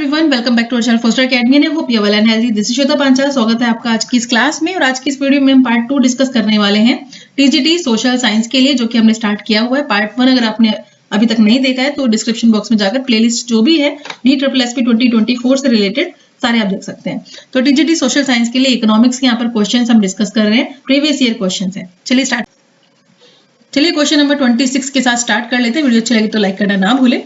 Everyone, welcome back to our channel Foster Academy and hope you are well and healthy. This is Shweta Panchal. स्वागत है आपका आज की इस क्लास में। और आज की इस वीडियो में हम पार्ट 2 डिस्कस करने वाले हैं टीजीटी सोशल साइंस के लिए, जो कि हमने स्टार्ट किया हुआ है। पार्ट 1 अगर आपने अभी तक नहीं देखा है तो डिस्क्रिप्शन बॉक्स में जाकर प्लेलिस्ट जो भी है DSSP 2024 से रिलेटेड सारे आप देख सकते हैं। तो टीजीटी सोशल साइंस के लिए इकोनॉमिक्स के यहाँ पर क्वेश्चन हम डिस्कस कर रहे हैं, प्रीवियस ईयर क्वेश्चन है। चलिए क्वेश्चन नंबर 26 के साथ स्टार्ट कर लेते हैं। वीडियो अच्छी लगी तो लाइक करना ना भूले।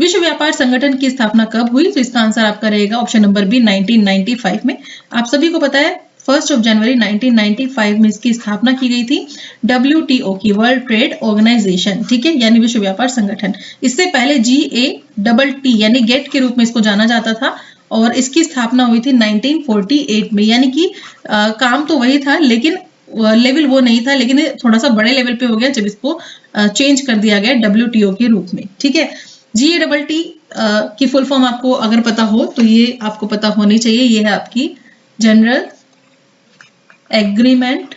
विश्व व्यापार संगठन की स्थापना कब हुई? तो इसका आंसर आपका रहेगा ऑप्शन नंबर बी 1995 में। आप सभी को पता है 1 जनवरी 1995 में इसकी स्थापना की गई थी WTO की, वर्ल्ड ट्रेड ऑर्गेनाइजेशन, ठीक है, यानी विश्व व्यापार संगठन। इससे पहले GATT यानी गेट के रूप में इसको जाना जाता था और इसकी स्थापना हुई थी 1948 में। यानी कि काम तो वही था लेकिन लेवल वो नहीं था, लेकिन थोड़ा सा बड़े लेवल पे हो गया जब इसको चेंज कर दिया गया WTO के रूप में, ठीक है। GATT की फुल फॉर्म आपको अगर पता हो तो ये आपको पता होनी चाहिए। ये है आपकी general agreement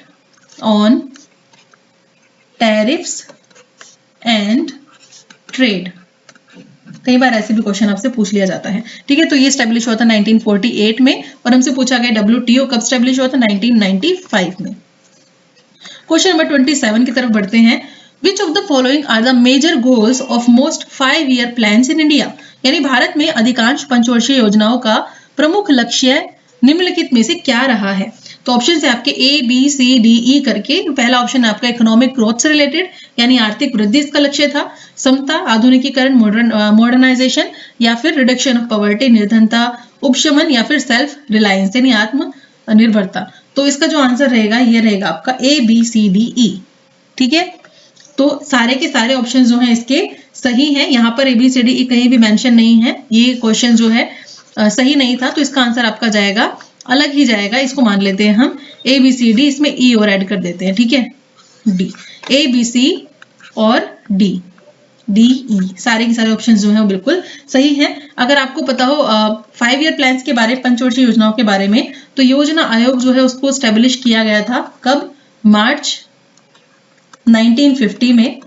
on tariffs and trade. कई बार ऐसे भी क्वेश्चन आपसे पूछ लिया जाता है, ठीक है। तो ये स्टैब्लिश हुआ था 1948 में और हमसे पूछा गया WTO कब स्टैब्लिश हुआ था? 1995 में। क्वेश्चन नंबर 27 की तरफ बढ़ते हैं। Which of the following are the major goals of most 5-year plans in India? यानी भारत में अधिकांश पंचवर्षीय योजनाओं का प्रमुख लक्ष्य निम्नलिखित में से क्या रहा है? तो ऑप्शन है आपके ABCDE करके। पहला ऑप्शन है आपका इकोनॉमिक ग्रोथ से रिलेटेड, यानी आर्थिक वृद्धि इसका लक्ष्य था। समता, आधुनिकीकरण, मॉडर्नाइजेशन, या फिर रिडक्शन ऑफ पॉवर्टी, निर्धनता उपशमन, या फिर सेल्फ रिलायंस यानी आत्मनिर्भरता। तो इसका जो आंसर रहेगा ये रहेगा आपका ABCDE, ठीक है। तो सारे के सारे ऑप्शन जो हैं इसके सही हैं। यहाँ पर ABCDE कहीं भी मेंशन नहीं है। ये क्वेश्चन जो है सही नहीं था, तो इसका आंसर आपका जाएगा अलग ही जाएगा। इसको मान लेते हैं हम ABCD, इसमें E और ऐड कर देते हैं, ठीक है, D, ABC और DE सारे के सारे ऑप्शन जो हैं वो बिल्कुल सही हैं। अगर आपको पता हो 5 ईयर प्लान्स के बारे में, पंचवर्षीय योजनाओं के बारे में, तो योजना आयोग जो है उसको स्टैब्लिश किया गया था कब? मार्च 1950 में,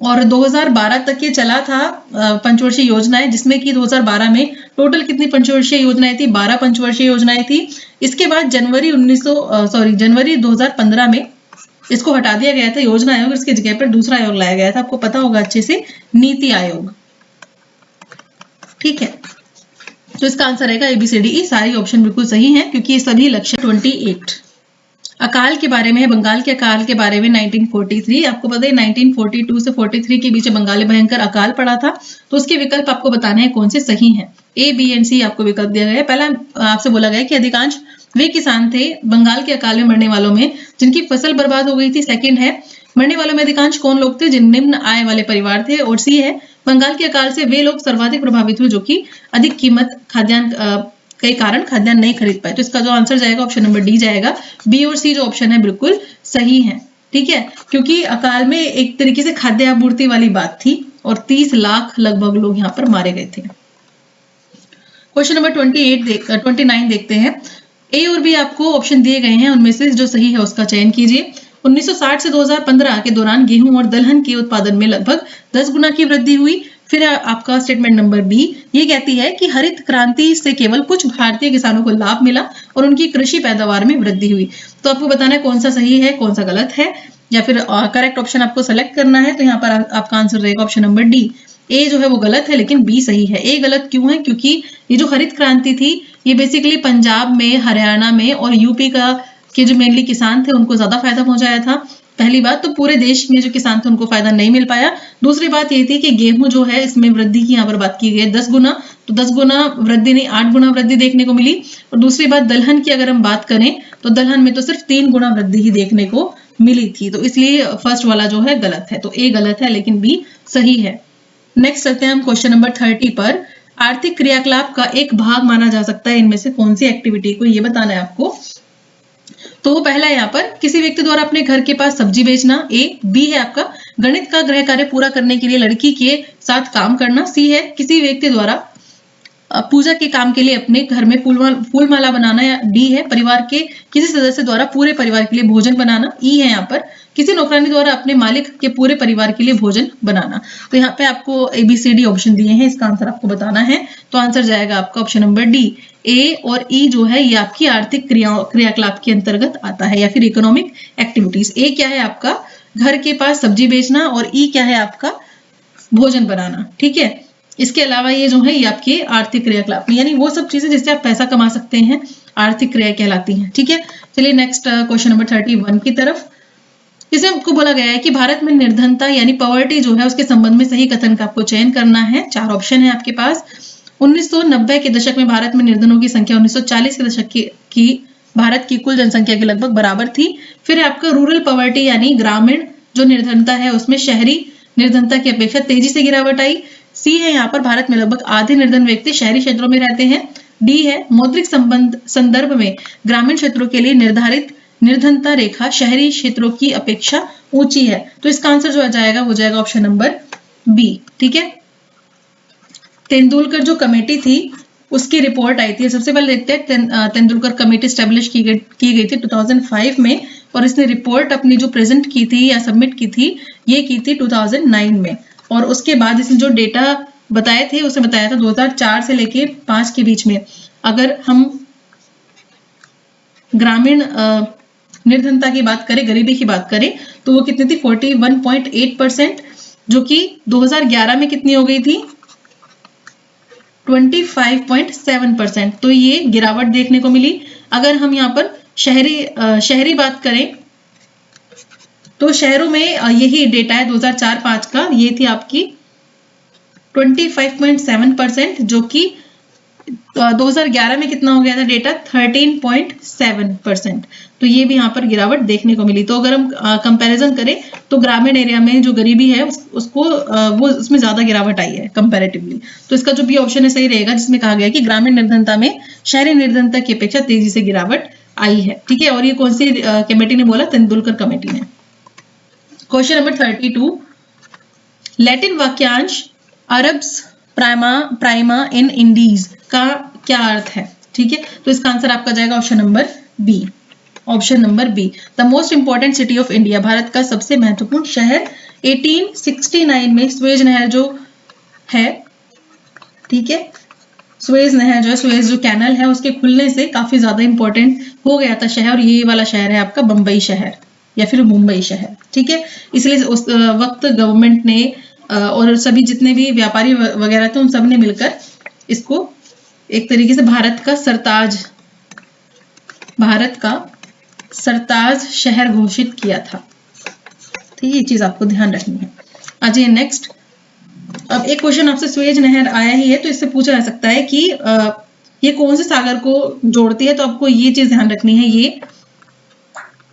और 2012 तक ये चला था पंचवर्षीय योजनाएं, जिसमें कि 2012 में टोटल कितनी पंचवर्षीय योजनाएं थी? 12 पंचवर्षीय योजनाएं थी। इसके बाद जनवरी 2015 में इसको हटा दिया गया था योजना आयोग, इसकी जगह पर दूसरा आयोग लाया गया था। आपको पता होगा अच्छे से, नीति आयोग, ठीक है। तो इसका आंसर रहेगा ABCDE। सारी ऑप्शन बिल्कुल सही हैं क्योंकि ये सभी लक्ष्य 28 अकाल के बारे में है। बंगाल के अकाल के बारे में 1943, आपको पता है 1942 से 43 के बीच बंगाल में भयंकर अकाल पड़ा था। तो उसके विकल्प आपको बताने हैं कौन से सही हैं। A, B and C आपको विकल्प दिया गया है। पहला आपसे बोला गया कि अधिकांश वे किसान थे बंगाल के अकाल में मरने वालों में जिनकी फसल बर्बाद हो गई थी। सेकंड है मरने वालों में अधिकांश कौन लोग थे? जिन निम्न आय वाले परिवार थे। और C है बंगाल के अकाल से वे लोग सर्वाधिक प्रभावित हुए जो कि अधिक कीमत खाद्यान्न के कारण खाद्यान्न नहीं खरीद पाए। तो इसका जो आंसर जाएगा ऑप्शन नंबर D जाएगा। B और C जो ऑप्शन है बिल्कुल सही है, ठीक है, क्योंकि अकाल में एक तरीके से खाद्य आपूर्ति वाली बात थी और 30 लाख लगभग लोग यहाँ पर मारे गए थे। क्वेश्चन नंबर 29 देखते हैं। A और B आपको ऑप्शन दिए गए हैं, उनमें से जो सही है उसका चयन कीजिए। 1960 से 2015 के दौरान गेहूं और दलहन के उत्पादन में लगभग 10 गुना की वृद्धि हुई। फिर आपका स्टेटमेंट नंबर B ये कहती है कि हरित क्रांति से केवल कुछ भारतीय किसानों को लाभ मिला और उनकी कृषि पैदावार में वृद्धि हुई। तो आपको बताना है कौन सा सही है, कौन सा गलत है, या फिर करेक्ट ऑप्शन आपको सेलेक्ट करना है। तो यहाँ पर आपका आंसर रहेगा ऑप्शन नंबर D। A जो है वो गलत है लेकिन B सही है। A गलत क्यों है? क्योंकि ये जो हरित क्रांति थी ये बेसिकली पंजाब में, हरियाणा में और यूपी के जो मेनली किसान थे उनको ज्यादा फायदा पहुंचाया था। पहली बात तो पूरे देश में जो किसान थे उनको फायदा नहीं मिल पाया। दूसरी बात ये थी कि गेहूं जो है इसमें वृद्धि की यहाँ पर बात की गई 10 गुना, तो 10 गुना वृद्धि नहीं 8 गुना वृद्धि देखने को मिली। और दूसरी बात दलहन की अगर हम बात करें तो दलहन में तो सिर्फ 3 गुना वृद्धि ही देखने को मिली थी। तो इसलिए फर्स्ट वाला जो है गलत है। तो A गलत है लेकिन B सही है। नेक्स्ट चलते हैं हम क्वेश्चन नंबर 30 पर। आर्थिक क्रियाकलाप का एक भाग माना जा सकता है इनमें से कौन सी एक्टिविटी को, ये बताना है आपको। तो पहला यहाँ पर किसी व्यक्ति द्वारा अपने घर के पास सब्जी बेचना, A। B है आपका गणित का गृह कार्य पूरा करने के लिए लड़की के साथ काम करना। C है किसी व्यक्ति द्वारा पूजा के काम के लिए अपने घर में फूल माला बनाना, या डी है परिवार के किसी सदस्य द्वारा पूरे परिवार के लिए भोजन बनाना, ई है यहाँ पर किसी नौकरानी द्वारा अपने मालिक के पूरे परिवार के लिए भोजन बनाना। तो यहाँ पे आपको ABCD ऑप्शन दिए हैं, इसका आंसर आपको बताना है। तो आंसर जाएगा आपका ऑप्शन नंबर डी। ए और ई जो है ये आपकी आर्थिक क्रियाकलाप के अंतर्गत आता है, या फिर इकोनॉमिक एक्टिविटीज। ए क्या है आपका घर के पास सब्जी बेचना, और ई क्या है आपका भोजन बनाना। ठीक है, इसके अलावा ये जो है ये आपके आर्थिक क्रियाकलाप, यानी वो सब चीजें जिससे आप पैसा कमा सकते हैं, आर्थिक क्रिया कहलाती हैं। ठीक है, चलिए नेक्स्ट क्वेश्चन नंबर 31 की तरफ। इसमें आपको बोला गया है कि भारत में निर्धनता यानी पॉवर्टी जो है उसके संबंध में सही कथन का आपको चयन करना है। 4 ऑप्शन है आपके पास। 1990 के दशक में भारत में निर्धनों की संख्या 1940 के दशक की भारत की कुल जनसंख्या के लगभग बराबर थी। फिर आपका रूरल पॉवर्टी यानी ग्रामीण जो निर्धनता है उसमें शहरी निर्धनता की अपेक्षा तेजी से गिरावट आई। सी है यहाँ पर भारत में लगभग आधे निर्धन व्यक्ति शहरी क्षेत्रों में रहते हैं। डी है मौद्रिक संदर्भ में ग्रामीण क्षेत्रों के लिए निर्धारित निर्धनता रेखा शहरी क्षेत्रों की अपेक्षा ऊंची है। तो इसका आंसर जो आ जाएगा वो जाएगा ऑप्शन नंबर बी। ठीक है, तेंदुलकर जो कमेटी थी उसकी रिपोर्ट आई थी। सबसे पहले देखते हैं तेंदुलकर कमेटी स्टैब्लिश की गई थी 2005 में, और इसने रिपोर्ट अपनी जो प्रेजेंट की थी या सबमिट की थी ये की थी 2009 में। और उसके बाद इसने जो डेटा बताए थे उसे बताया था 2004 से लेके 5 के बीच में अगर हम ग्रामीण निर्धनता की बात करें, गरीबी की बात करें, तो वो कितनी थी 41.8%, जो कि 2011 में कितनी हो गई थी 25.7%। तो ये गिरावट देखने को मिली। अगर हम यहाँ पर शहरी बात करें तो शहरों में यही डेटा है 2004-5 का, ये थी आपकी 25.7%, जो कि 2011 में कितना हो गया था डेटा 13.7%। तो ये भी यहाँ पर गिरावट देखने को मिली। तो अगर हम कंपैरिजन करें तो ग्रामीण एरिया में जो गरीबी है उसको उसमें ज्यादा गिरावट आई है कंपैरेटिवली। तो इसका जो बी ऑप्शन है सही रहेगा, जिसमें कहा गया कि ग्रामीण निर्धनता में शहरी निर्धनता की अपेक्षा तेजी से गिरावट आई है। ठीक है, और ये कौन सी कमेटी ने बोला? तेंदुलकर कमेटी ने। क्वेश्चन नंबर 32, लैटिन वाक्यांश अरब्स प्राइमा इन इंडीज का क्या अर्थ है? ठीक है, तो इसका आंसर आपका जाएगा option number B. Option number B, the most important city of India, Bharat का सबसे महत्वपूर्ण शहर। 1869 में स्वेज नहर जो है, ठीक है, स्वेज नहर जो है, स्वेज जो कैनल है उसके खुलने से काफी ज्यादा इंपॉर्टेंट हो गया था शहर, और ये वाला शहर है आपका बंबई शहर या फिर मुंबई शहर। ठीक है, इसलिए उस वक्त गवर्नमेंट ने और सभी जितने भी व्यापारी वगैरह थे उन सब ने मिलकर इसको एक तरीके से भारत का सरताज शहर घोषित किया था। ठीक है, ये चीज आपको ध्यान रखनी है। आइए नेक्स्ट। अब एक क्वेश्चन आपसे स्वेज नहर आया ही है तो इससे पूछा जा सकता है कि ये कौन से सागर को जोड़ती है, तो आपको ये चीज ध्यान रखनी है, ये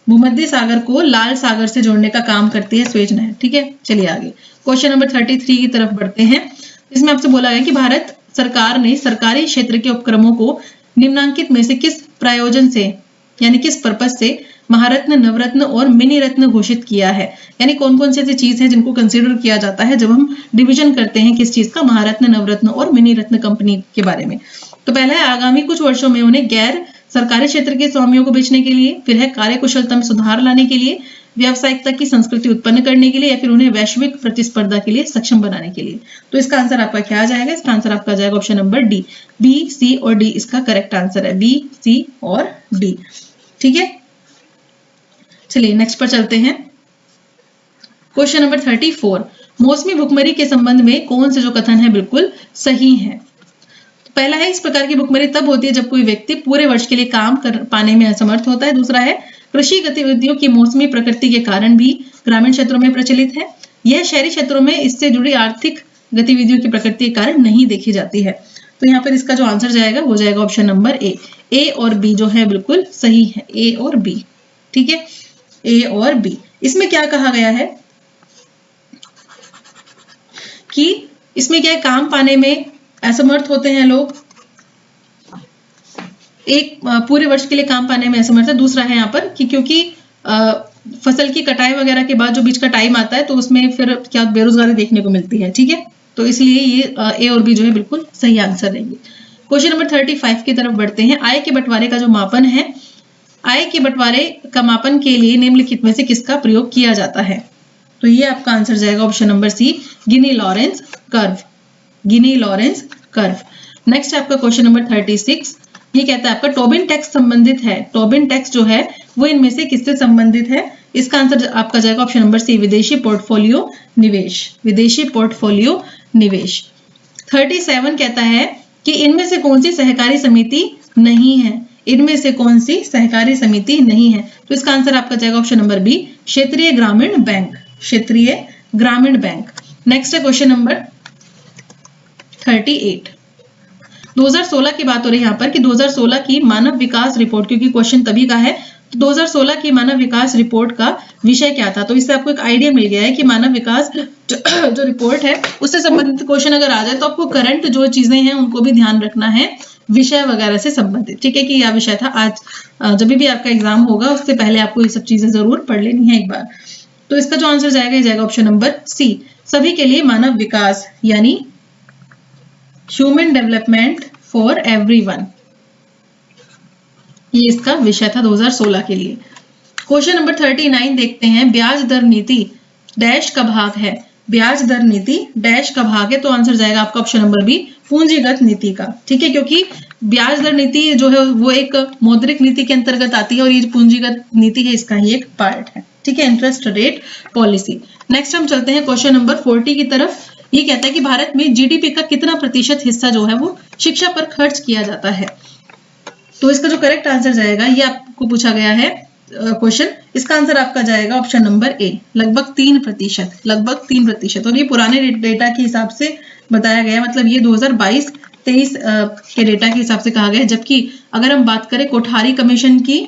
भूमध्य सागर को लाल सागर से जोड़ने का काम करती है स्वेज नहर। ठीक है, चलिए आगे क्वेश्चन नंबर 33 की तरफ बढ़ते हैं। इसमें आपसे बोला गया कि भारत सरकार ने सरकारी क्षेत्र के उपक्रमों को निम्नांकित में से किस प्रयोजन से यानी किस पर्पज से महारत्न, नवरत्न और मिनी रत्न घोषित किया है। यानी कौन कौन सी ऐसी चीज है जिनको कंसीडर किया जाता है जब हम डिवीजन करते हैं किस चीज का, महारत्न, नवरत्न और मिनी रत्न कंपनी के बारे में। तो पहला है आगामी कुछ वर्षों में उन्हें गैर सरकारी क्षेत्र के स्वामियों को बेचने के लिए, फिर है कार्यकुशलता में सुधार लाने के लिए, व्यावसायिकता की संस्कृति उत्पन्न करने के लिए, या फिर उन्हें वैश्विक प्रतिस्पर्धा के लिए सक्षम बनाने के लिए। तो इसका आंसर आपका क्या आ जाएगा? इसका आंसर आपका आ जाएगा ऑप्शन नंबर डी। बी, सी और डी इसका करेक्ट आंसर है, बी, सी और डी। ठीक है, चलिए नेक्स्ट पर चलते हैं। क्वेश्चन नंबर 34, मौसमी भुखमरी के संबंध में कौन से जो कथन है बिल्कुल सही है? तो पहला है इस प्रकार की भुखमरी तब होती है जब कोई व्यक्ति पूरे वर्ष के लिए काम कर पाने में असमर्थ होता है। दूसरा है कृषि गतिविधियों की मौसमी प्रकृति के कारण भी ग्रामीण क्षेत्रों में प्रचलित है। यह शहरी क्षेत्रों में इससे जुड़ी आर्थिक गतिविधियों की प्रकृति के कारण नहीं देखी जाती है। तो यहाँ पर इसका जो आंसर जाएगा वो जाएगा ऑप्शन नंबर ए और बी जो है बिल्कुल सही है, ए और बी। ठीक है, ए और बी। इसमें क्या कहा गया है कि इसमें क्या है, काम पाने में असमर्थ होते हैं लोग, एक पूरे वर्ष के लिए काम पाने में असमर्थ है। दूसरा है यहाँ पर कि क्योंकि फसल की कटाई वगैरह के बाद जो बीच का टाइम आता है तो उसमें फिर क्या बेरोजगारी देखने को मिलती है। ठीक है, तो इसलिए ये ए और बी जो है बिल्कुल सही आंसर रहेंगे। क्वेश्चन नंबर 35 की तरफ बढ़ते हैं। आय के बंटवारे का जो मापन है, आय के बंटवारे का मापन के लिए निम्नलिखित में से किसका प्रयोग किया जाता है? तो ये आपका आंसर जाएगा ऑप्शन नंबर सी, गिनी लॉरेंस कर्व। गिनी लॉरेंस कर्व। नेक्स्ट आपका क्वेश्चन नंबर 36, ये कहता है आपका टोबिन टैक्स संबंधित है। टोबिन टैक्स जो है वो इनमें से किससे संबंधित है? इसका आंसर आपका जाएगा ऑप्शन नंबर सी, विदेशी पोर्टफोलियो निवेश। विदेशी पोर्टफोलियो निवेश। 37 कहता है कि इनमें से कौन सी सहकारी समिति नहीं है? इनमें से कौन सी सहकारी समिति नहीं है? तो इसका आंसर आपका जाएगा ऑप्शन नंबर बी, क्षेत्रीय ग्रामीण बैंक। क्षेत्रीय ग्रामीण बैंक। नेक्स्ट है क्वेश्चन नंबर 38। 2016 की बात हो रही है यहाँ पर कि 2016 की मानव विकास रिपोर्ट, क्योंकि क्वेश्चन तभी का है, तो 2016 की मानव विकास रिपोर्ट का विषय क्या था? तो इससे आपको एक आइडिया मिल गया है कि मानव विकास जो रिपोर्ट है उससे संबंधित क्वेश्चन अगर आ जाए तो आपको करंट जो चीजें हैं उनको भी ध्यान रखना है, विषय वगैरह से संबंधित। ठीक है कि यह विषय था। आज जब भी आपका एग्जाम होगा उससे पहले आपको ये सब चीजें जरूर पढ़ लेनी है एक बार। तो इसका जो आंसर जाएगा, ये जाएगा ऑप्शन नंबर सी, सभी के लिए मानव विकास, यानी ह्यूमन डेवलपमेंट फॉर एवरीवन। ये इसका विषय था 2016 के लिए। क्वेश्चन नंबर 39 देखते हैं। ब्याज दर नीति डैश का भाग है। ब्याज दर नीति डैश का भाग है, तो आंसर जाएगा आपका ऑप्शन नंबर बी, पूंजीगत नीति का। ठीक है, क्योंकि ब्याज दर नीति जो है वो एक मौद्रिक नीति के अंतर्गत आती है और ये पूंजीगत नीति है इसका ही एक पार्ट है। ठीक है, इंटरेस्ट रेट पॉलिसी। नेक्स्ट हम चलते हैं क्वेश्चन नंबर 40 की तरफ। ये कहता है कि भारत में जीडीपी का कितना प्रतिशत हिस्सा जो है वो शिक्षा पर खर्च किया जाता है? तो इसका जो करेक्ट आंसर जाएगा, ये आपको पूछा गया है क्वेश्चन, इसका आंसर आपका जाएगा ऑप्शन नंबर ए, लगभग 3%। लगभग 3%। और ये पुराने डेटा के हिसाब से बताया गया, मतलब ये 2022-23 के डेटा के हिसाब से कहा गया है। जबकि अगर हम बात करें कोठारी कमीशन की,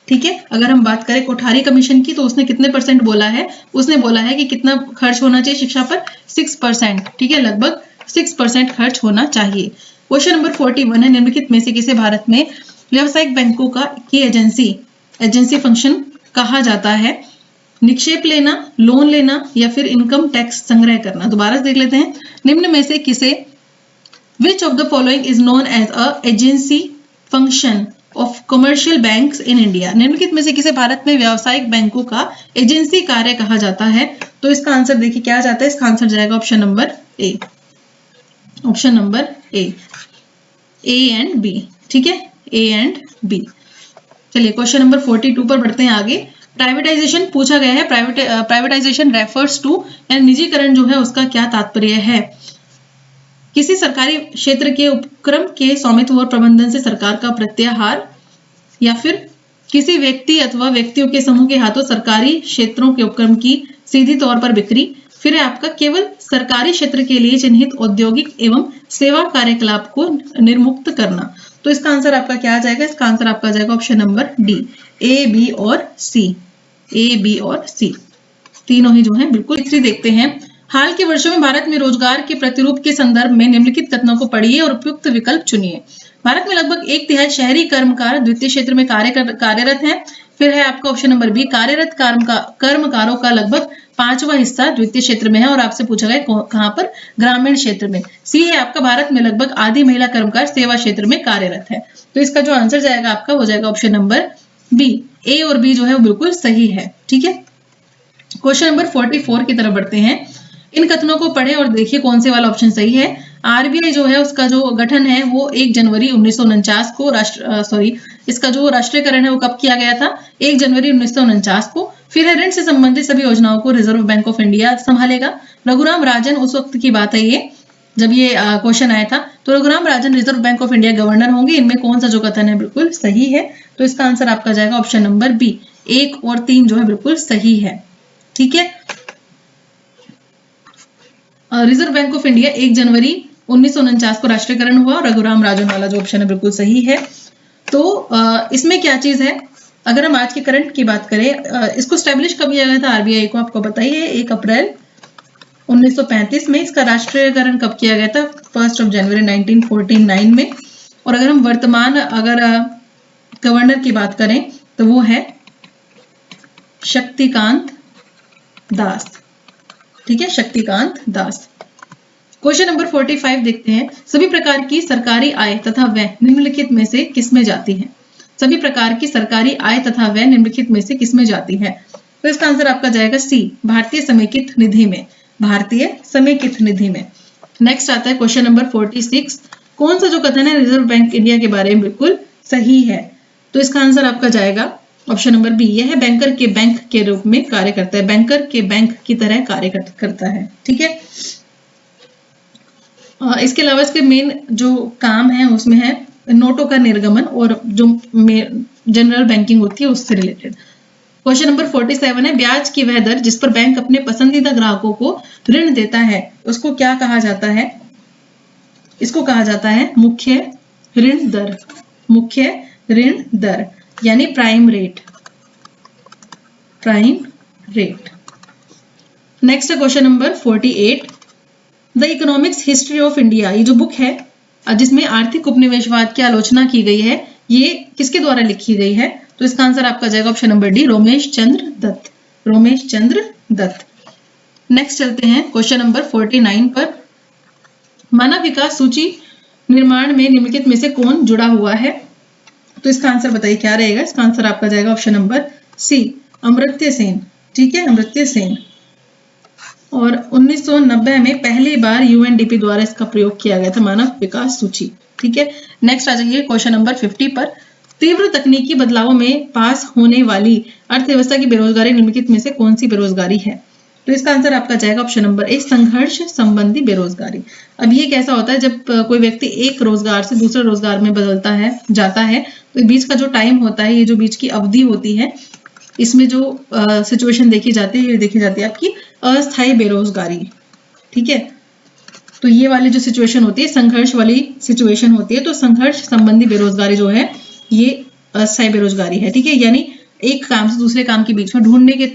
ठीक है, अगर हम बात करें कोठारी कमीशन की, तो उसने कितने परसेंट बोला है? उसने बोला है कि कितना खर्च होना चाहिए शिक्षा पर? 6%। ठीक है, लगभग 6% खर्च होना चाहिए। क्वेश्चन नंबर 41 है, निम्नलिखित में से किसे भारत में व्यावसायिक बैंकों की एजेंसी फंक्शन कहा जाता है? निक्षेप लेना, लोन लेना, या फिर इनकम टैक्स संग्रह करना। दोबारा देख लेते हैं। निम्न में से किसे which of the following is known as a agency function of commercial banks in India? निम्नलिखित में से किसे भारत में व्यावसायिक बैंकों का एजेंसी कार्य कहा जाता है? तो इसका आंसर देखिए क्या जाता है, इसका आंसर जाएगा option number A. Option number A and B. ठीक है, ए एंड बी। चलिए क्वेश्चन नंबर 42 पर बढ़ते हैं आगे। प्राइवेटाइजेशन पूछा गया है। प्राइवेटाइजेशन रेफर्स टू, यानी निजीकरण जो है उसका क्या तात्पर्य है? किसी सरकारी क्षेत्र के उपक्रम के स्वामित्व और प्रबंधन से सरकार का प्रत्याहार, या फिर किसी व्यक्ति अथवा व्यक्तियों के समूह के हाथों सरकारी क्षेत्रों के उपक्रम की सीधी तौर पर बिक्री, फिर है आपका केवल सरकारी क्षेत्र के लिए चिन्हित औद्योगिक एवं सेवा कार्यकलाप को निर्मुक्त करना। तो इसका आंसर आपका क्या आ जाएगा? इसका आंसर आपका आ जाएगा ऑप्शन नंबर डी, ए, बी और सी। ए, बी और सी तीनों ही जो है बिल्कुल। तीसरी देखते हैं। हाल के वर्षों में भारत में रोजगार के प्रतिरूप के संदर्भ में निम्नलिखित कथनों को पढ़िए और उपयुक्त विकल्प चुनिए। भारत में लगभग 1/3 शहरी कर्मकार द्वितीय क्षेत्र में कार्यरत हैं। फिर है आपका ऑप्शन नंबर बी, कार्यरत कर्मकारों का लगभग 5वां हिस्सा द्वितीय क्षेत्र में है, और आपसे पूछा गया कहां पर? ग्रामीण क्षेत्र में। सी है आपका, भारत में लगभग आधी महिला कर्मकार सेवा क्षेत्र में कार्यरत है। तो इसका जो आंसर जाएगा आपका हो जाएगा ऑप्शन नंबर बी। ए और बी जो है वो बिल्कुल सही है। ठीक है, क्वेश्चन नंबर 44 की तरफ बढ़ते हैं। इन कथनों को पढ़ें और देखिए कौन से वाला ऑप्शन सही है। आरबीआई जो है उसका जो गठन है वो 1 जनवरी 1949 को इसका जो राष्ट्रीयकरण है वो कब किया गया था? 1 जनवरी 1949 को। फिर है ऋण से संबंधित सभी योजनाओं को रिजर्व बैंक ऑफ इंडिया संभालेगा। रघुराम राजन, उस वक्त की बात है ये जब ये क्वेश्चन आया था, तो Raghuram Rajan Reserve Bank of India governor होंगे। इनमें कौन सा जो कथन है बिल्कुल सही है? तो इसका आंसर आपका जाएगा ऑप्शन नंबर बी, 1 और 3 जो है बिल्कुल सही है। ठीक है, रिजर्व बैंक ऑफ इंडिया 1 जनवरी 1949 को राष्ट्रीयकरण हुआ। रघुराम राजन वाला जो ऑप्शन है बिल्कुल सही है। तो इसमें क्या चीज है, अगर हम आज के करंट की बात करें, इसको स्टैब्लिश कब किया गया था आरबीआई को? आपको बताइए 1 अप्रैल 1935 में। इसका राष्ट्रीयकरण कब किया गया था? 1 जनवरी 1949 में। और अगर हम वर्तमान गवर्नर की बात करें तो वो है शक्तिकांत दास। ठीक है, शक्तिकांत दास। क्वेश्चन नंबर 45 देखते हैं। सभी प्रकार की सरकारी आय तथा व्यय निम्नलिखित में से किसमें जाती है? सभी प्रकार की सरकारी आय तथा व्यय निम्नलिखित में से किसमें जाती है? तो इसका आंसर आपका जाएगा सी, भारतीय समेकित निधि में। भारतीय समेकित निधि में। नेक्स्ट आता है क्वेश्चन नंबर 46। कौन सा जो कथन है रिजर्व बैंक इंडिया के बारे में बिल्कुल सही है? तो इसका आंसर आपका जाएगा ऑप्शन नंबर बी, यह बैंकर के बैंक के रूप में कार्य करता है। बैंकर के बैंक की तरह कार्य करता है। ठीक है। इसके अलावा इसके मेन जो काम है उसमें है नोटों का निर्गमन और जो जनरल बैंकिंग होती है उससे रिलेटेड। क्वेश्चन नंबर 47 है। ब्याज की वह दर जिस पर बैंक अपने पसंदीदा ग्राहकों को ऋण देता है उसको क्या कहा जाता है? इसको कहा जाता है मुख्य ऋण दर। मुख्य ऋण दर यानी prime rate. Prime rate. Next है question number 48। The economics history of India, ये जो बुक है जिसमें आर्थिक उपनिवेशवाद की आलोचना की गई है, ये किसके द्वारा लिखी गई है? तो इसका आंसर आपका जाएगा ऑप्शन नंबर डी, रोमेश चंद्र दत्त। रोमेश चंद्र दत्त। नेक्स्ट चलते हैं क्वेश्चन नंबर 49 पर। मानव विकास सूची निर्माण में निम्नलिखित में से कौन जुड़ा हुआ है? तो इसका आंसर बताइए क्या रहेगा? इसका आंसर आपका जाएगा option number C, Amartya Sen. ठीक है, अमर्त्य सेन। और 1990 में पहली बार यूएनडीपी द्वारा इसका प्रयोग किया गया था, मानव विकास सूची। ठीक है। नेक्स्ट आ जाइए क्वेश्चन नंबर 50 पर। तीव्र तकनीकी बदलावों में पास होने वाली अर्थव्यवस्था की बेरोजगारी निम्नलिखित में से कौन सी बेरोजगारी है? तो इसका आंसर आपका जाएगा ऑप्शन नंबर ए, संघर्ष संबंधी बेरोजगारी। अब ये कैसा होता है, जब कोई व्यक्ति एक रोजगार से दूसरे रोजगार में बदलता है जाता है तो बीच का जो टाइम होता है, ये जो बीच की अवधि होती है, इसमें जो सिचुएशन देखी जाती है, ये देखी जाती है आपकी अस्थायी बेरोजगारी। ठीक है। तो ये वाली जो सिचुएशन होती है संघर्ष वाली सिचुएशन होती है, तो संघर्ष संबंधी बेरोजगारी जो है ये अस्थायी बेरोजगारी है। ठीक है। यानी एक काम से दूसरे काम के बीच में ढूंढने के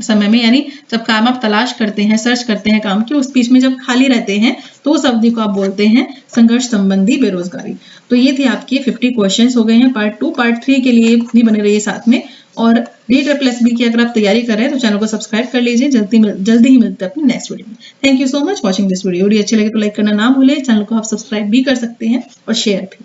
समय में, यानी जब काम आप तलाश करते हैं, सर्च करते हैं काम की, उस बीच में जब खाली रहते हैं तो उस अवधि को आप बोलते हैं संघर्ष संबंधी बेरोजगारी। तो ये थे आपके 50 क्वेश्चंस हो गए हैं। पार्ट 2 पार्ट 3 के लिए भी बने रहिए साथ में। और DEET की अगर आप तैयारी कर रहे हैं तो चैनल को सब्सक्राइब कर लीजिए। जल्दी ही मिलते हैं अपने नेक्स्ट वीडियो में। Thank you so much watching this video. Video अच्छी लगे तो लाइक करना ना भूलें। चैनल को आप सब्सक्राइब भी कर सकते हैं और शेयर भी।